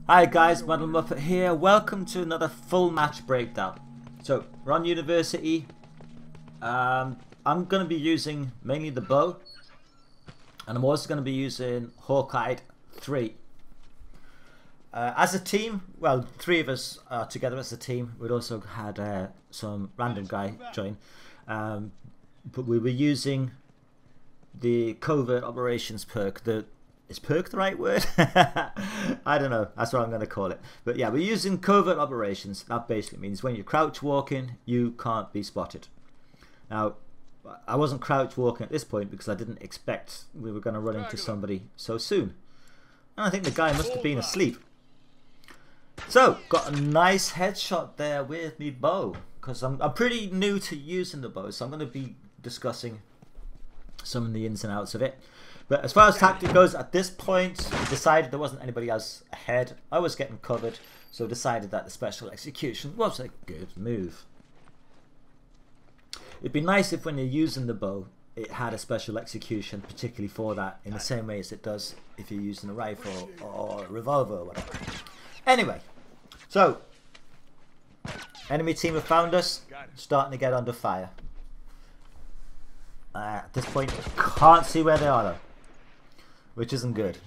Hi guys, Model Muppet here. Welcome to another full match breakdown. So we're on University. I'm going to be using mainly the bow, and I'm also going to be using Hawkeye 3. As a team, well, 3 of us are together as a team. We'd also had some random guy join, but we were using the Covert Operations perk. Is perk the right word? I don't know. That's what I'm going to call it. But yeah, we're using Covert Operations. That basically means when you're crouch walking, you can't be spotted. Now, I wasn't crouch walking at this point because I didn't expect we were going to run into somebody so soon. And I think the guy must have been asleep. So, got a nice headshot there with me bow. Because I'm pretty new to using the bow, so I'm going to be discussing some of the ins and outs of it. But as far as tactic goes, at this point, decided there wasn't anybody else ahead. I was getting covered, so decided that the special execution was a good move. It'd be nice if when you're using the bow, it had a special execution, particularly for that, in the same way as it does if you're using a rifle or a revolver or whatever. Anyway, so, enemy team have found us, starting to get under fire. At this point, can't see where they are though, which isn't good.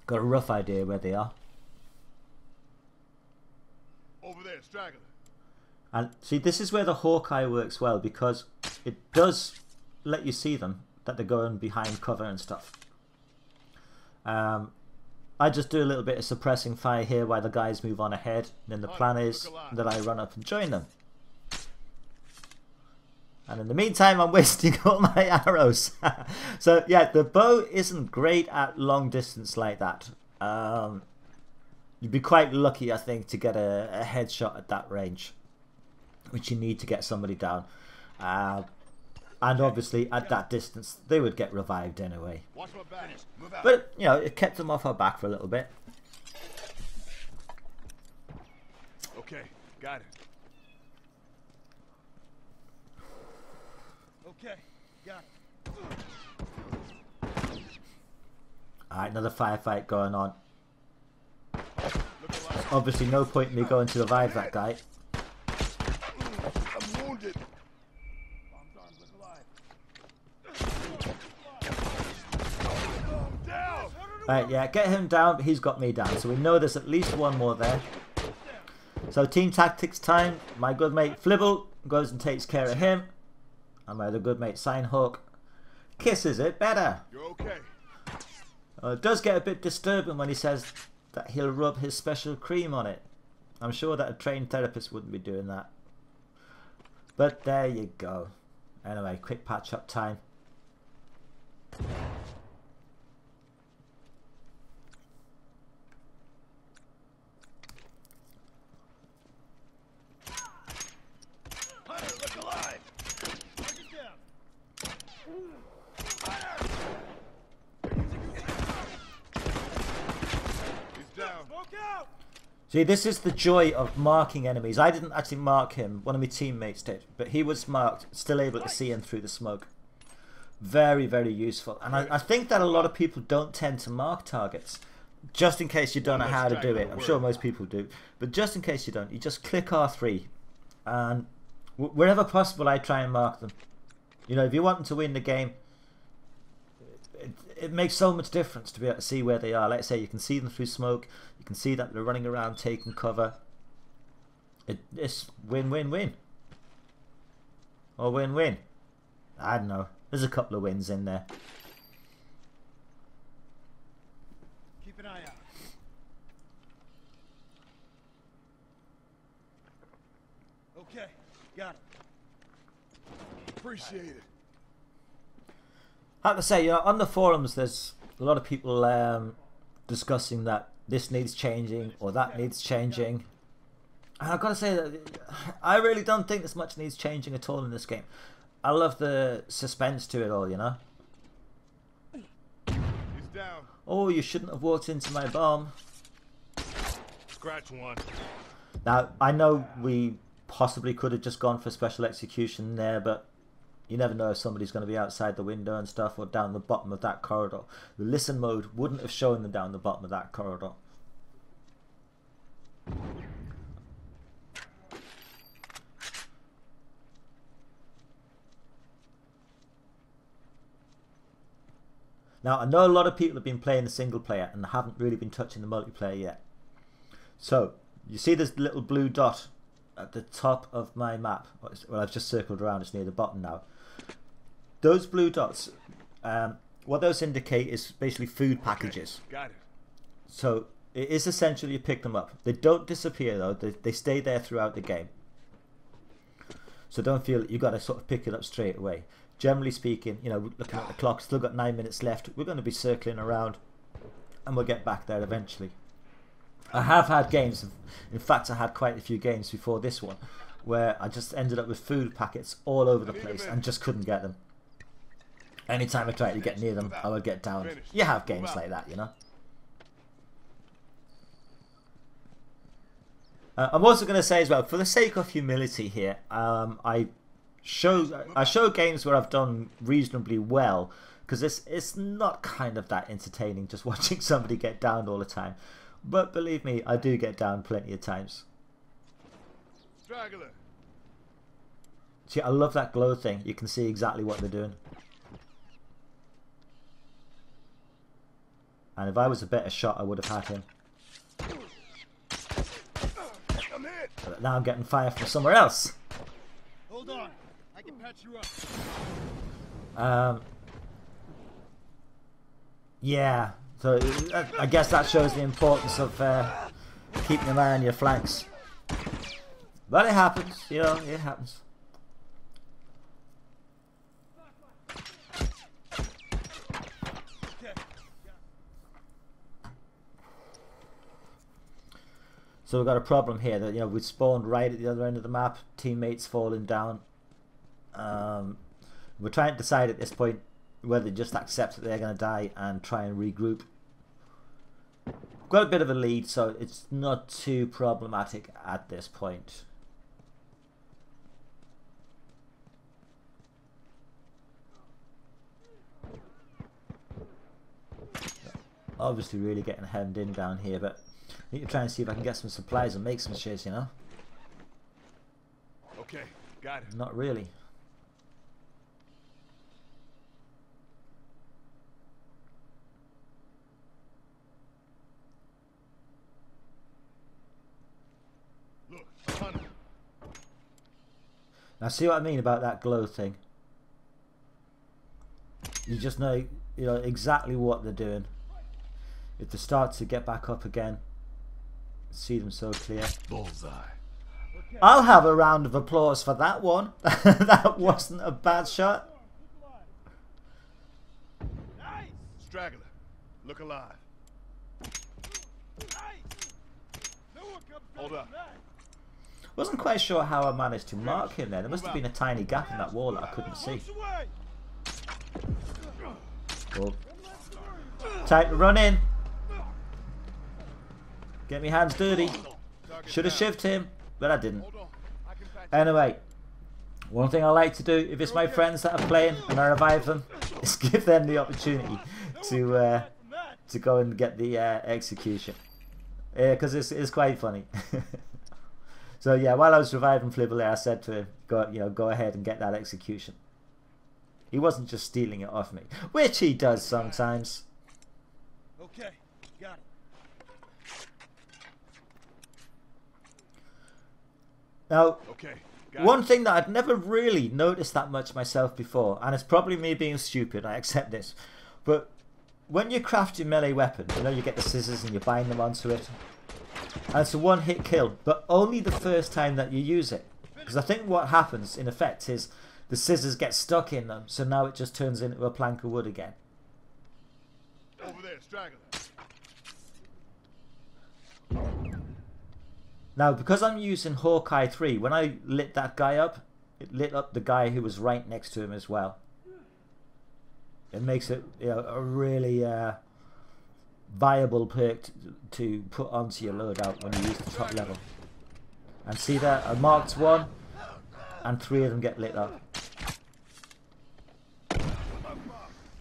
Got a rough idea where they are. Over there, straggler. And see, this is where the Hawkeye works well, because it does let you see them, that they're going behind cover and stuff. I just do a little bit of suppressing fire here while the guys move on ahead, and then the plan is that I run up and join them. And in the meantime, I'm wasting all my arrows. So yeah, the bow isn't great at long distance like that. You'd be quite lucky, I think, to get a headshot at that range, which you need to get somebody down. And obviously, at that distance, they would get revived anyway. But, you know, it kept them off our back for a little bit. Okay, got it. Okay, got it. Alright, another firefight going on. Obviously no point in me going to revive that guy. I'm wounded. Right, yeah, get him down, but he's got me down. So we know there's at least one more there. So team tactics time. My good mate Flibble goes and takes care of him. And my other good mate Signhawk kisses it better. You're okay. It does get a bit disturbing when he says that he'll rub his special cream on it. I'm sure that a trained therapist wouldn't be doing that. But there you go. Anyway, quick patch up time. See, this is the joy of marking enemies. I didn't actually mark him. One of my teammates did. But he was marked, still able to see him through the smoke. Very, very useful. And I think that a lot of people don't tend to mark targets. Just in case you don't know how to do it. I'm sure most people do. But just in case you don't, you just click R3. And wherever possible, I try and mark them. You know, if you want them to win the game, it makes so much difference to be able to see where they are. Like I say, you can see them through smoke. You can see that they're running around taking cover. It's win-win-win. Or win-win. I don't know. There's a couple of wins in there. Keep an eye out. Okay, got it. Appreciate it. I have to say, you know, on the forums, there's a lot of people discussing that this needs changing or that needs changing. And I've got to say that I really don't think this much needs changing at all in this game. I love the suspense to it all, you know. He's down. Oh, you shouldn't have walked into my bomb. Scratch one. Now, I know we possibly could have just gone for special execution there, but You never know if somebody's going to be outside the window and stuff, or down the bottom of that corridor. The listen mode wouldn't have shown them down the bottom of that corridor. Now, I know a lot of people have been playing the single player and haven't really been touching the multiplayer yet. So, you see this little blue dot at the top of my map? Well, I've just circled around, it's near the bottom now. Those blue dots, what those indicate is basically food packages. Okay, got it. So, it is essentially you pick them up. They don't disappear though, they stay there throughout the game. So don't feel that you've got to sort of pick it up straight away. Generally speaking, you know, looking at the clock, still got 9 minutes left. We're going to be circling around and we'll get back there eventually. I have had games, in fact I had quite a few games before this one, where I just ended up with food packets all over the place and just couldn't get them. Anytime I tried to get near them, I would get downed. You have games like that, you know. I'm also going to say as well, for the sake of humility here, I show games where I've done reasonably well, because it's not kind of that entertaining just watching somebody get downed all the time. But believe me, I do get downed plenty of times. Straggler. See, I love that glow thing. You can see exactly what they're doing. And if I was a better shot, I would have had him. I'm hit. But now I'm getting fire from somewhere else. Hold on. I can patch you up. Yeah, so I guess that shows the importance of keeping an eye on your flanks. But it happens, you know, it happens. So we've got a problem here that, you know, we spawned right at the other end of the map, teammates falling down. We're trying to decide at this point whether they just accept that they're going to die and try and regroup. We've got a bit of a lead, so it's not too problematic at this point. Obviously really getting hemmed in down here, but I need to try and see if I can get some supplies and make some shit, you know? Okay, got it. Not really. Look, hunter. Now see what I mean about that glow thing? You just know, you know exactly what they're doing. If they start to get back up again, see them so clear. Bullseye. I'll have a round of applause for that one. That wasn't a bad shot. Nice. Straggler, look alive. Nice. No one comes Hold up. Wasn't quite sure how I managed to mark him there. There must have been a tiny gap in that wall that I couldn't see. Cool. Time to run in. Get me hands dirty. Should have shivved him, but I didn't. Anyway, one thing I like to do if it's my friends that are playing and I revive them is give them the opportunity to go and get the execution, because it's quite funny. So yeah, while I was reviving Flibble there, I said to him, go ahead and get that execution. He wasn't just stealing it off me, which he does sometimes. Okay, got it. Now, Okay, one thing that I'd never really noticed that much myself before, and it's probably me being stupid, I accept this, but when you craft your melee weapon, you know, you get the scissors and you bind them onto it, and it's a one-hit kill, but only the first time that you use it. Because I think what happens, in effect, is the scissors get stuck in them, so now it just turns into a plank of wood again. Over there, Straggler. Now, because I'm using Hawkeye 3, when I lit that guy up, it lit up the guy who was right next to him as well. It makes it, you know, a really viable perk to put onto your loadout when you use the top level. And see that I marked one, and 3 of them get lit up.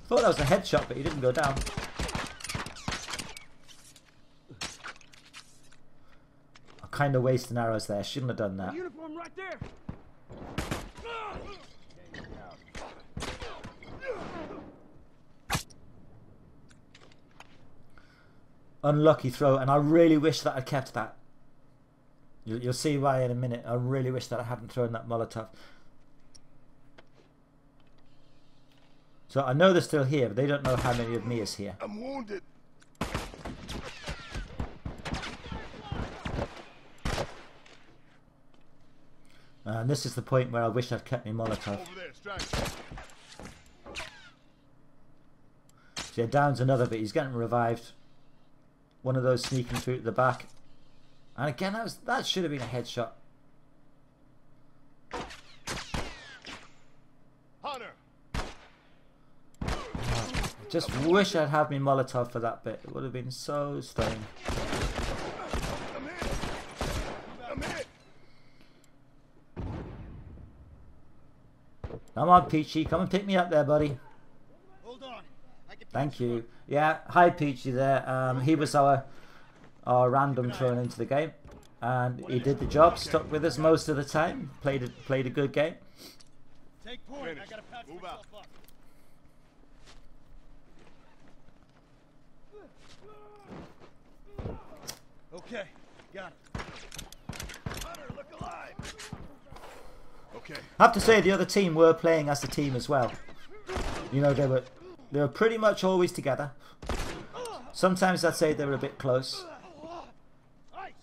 Thought that was a headshot, but he didn't go down. I'm kind of wasting arrows there. Shouldn't have done that. Uniform right there. Unlucky throw, and I really wish that I kept that. You'll see why in a minute. I really wish that I hadn't thrown that Molotov. So I know they're still here, but they don't know how many of me is here. I'm wounded. And this is the point where I wish I'd kept my Molotov. Over there, strike. So yeah, down's another, but he's getting revived. One of those sneaking through to the back. And again, that should have been a headshot. Hunter. Just wish I'd had my Molotov for that bit. It would have been so stunning. I'm hit. I'm hit. Come on, Peachy. Come and pick me up there, buddy. Hold on. I can Thank you. Yeah, hi, Peachy there. He was our random thrown into the game. And he did the job. Stuck with us most of the time. Played a good game. take point. I gotta patch Move myself out. up. Okay, got it. Hunter, look alive. Okay. I have to say the other team were playing as a team as well. You know, they were pretty much always together. Sometimes I'd say they were a bit close. Iced.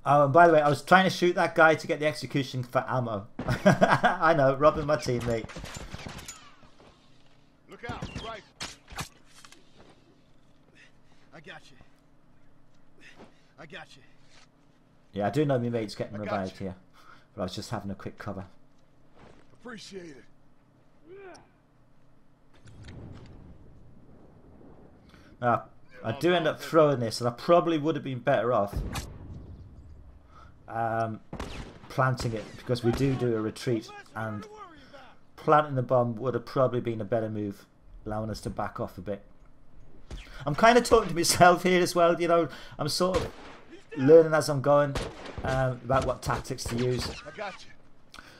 Oh, and by the way, I was trying to shoot that guy to get the execution for ammo. I know, robbing my teammate. Look out. Right. I got you. I got you. Yeah, I do know my mate's getting I got revived you. here. But I was just having a quick cover. Appreciate it. I do end up throwing this, and I probably would have been better off planting it, because we do a retreat, and planting the bomb would have probably been a better move, allowing us to back off a bit. I'm kind of talking to myself here as well, you know. I'm sort of learning as I'm going about what tactics to use. I got you.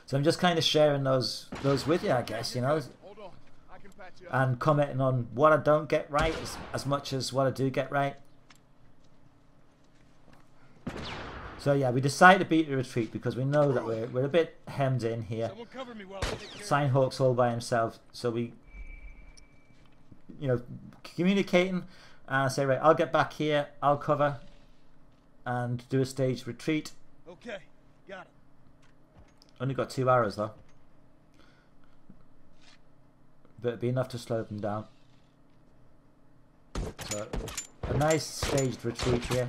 So I'm just kind of sharing those with you, I guess, you know, Hold on. I can patch you up. and commenting on what I don't get right as much as what I do get right. So yeah, we decided to beat the retreat because we know that we're a bit hemmed in here. Someone cover me while I take care of Signhawk's all by himself, so we, you know, communicating, and I say, right, I'll get back here, I'll cover, and do a staged retreat. Okay, got it. Only got 2 arrows though, but it'd be enough to slow them down. So a nice staged retreat here.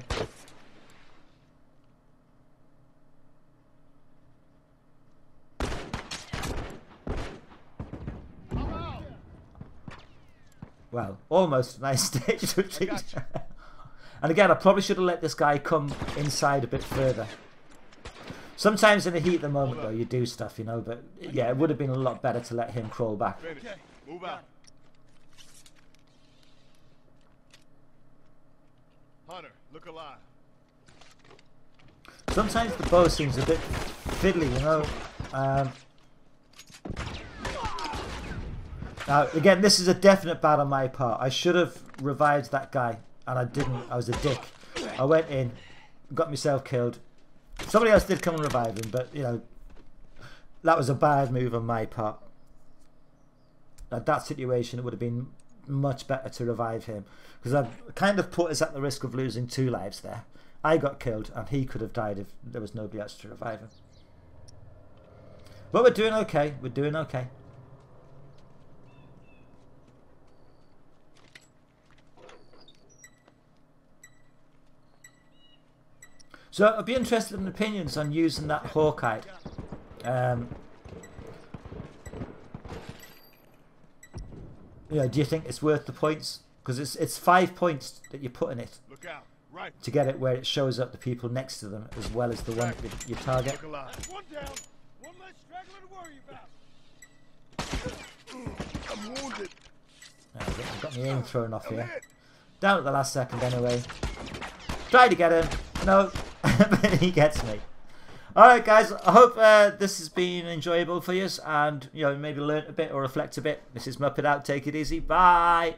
Well, almost a nice staged retreat. And again, I probably should have let this guy come inside a bit further. Sometimes in the heat of the moment, though, you do stuff, you know. But yeah, it would have been a lot better to let him crawl back. Finish. Okay. Move out. Hunter, look alive. Sometimes the bow seems a bit fiddly, you know. Now, again, this is a definite bad on my part. I should have revived that guy, and I didn't. I was a dick. I went in, got myself killed. Somebody else did come and revive him, but, you know, that was a bad move on my part. At that situation, it would have been much better to revive him, because I kind of put us at the risk of losing 2 lives there. I got killed, and he could have died if there was nobody else to revive him. But we're doing okay. We're doing okay. So I'd be interested in opinions on using that Hawkeye. Yeah, do you think it's worth the points? Because it's 5 points that you put in it Look out. Right. to get it where it shows up the people next to them as well as the one that you target. Look alive. That's one down. One less straggler to worry about. I'm wounded. There we go. I've got my aim thrown off here. Down at the last second anyway. Try to get him. No. But he gets me. Alright guys, I hope this has been enjoyable for you and maybe learnt a bit or reflect a bit. This is Muppet out. Take it easy. Bye.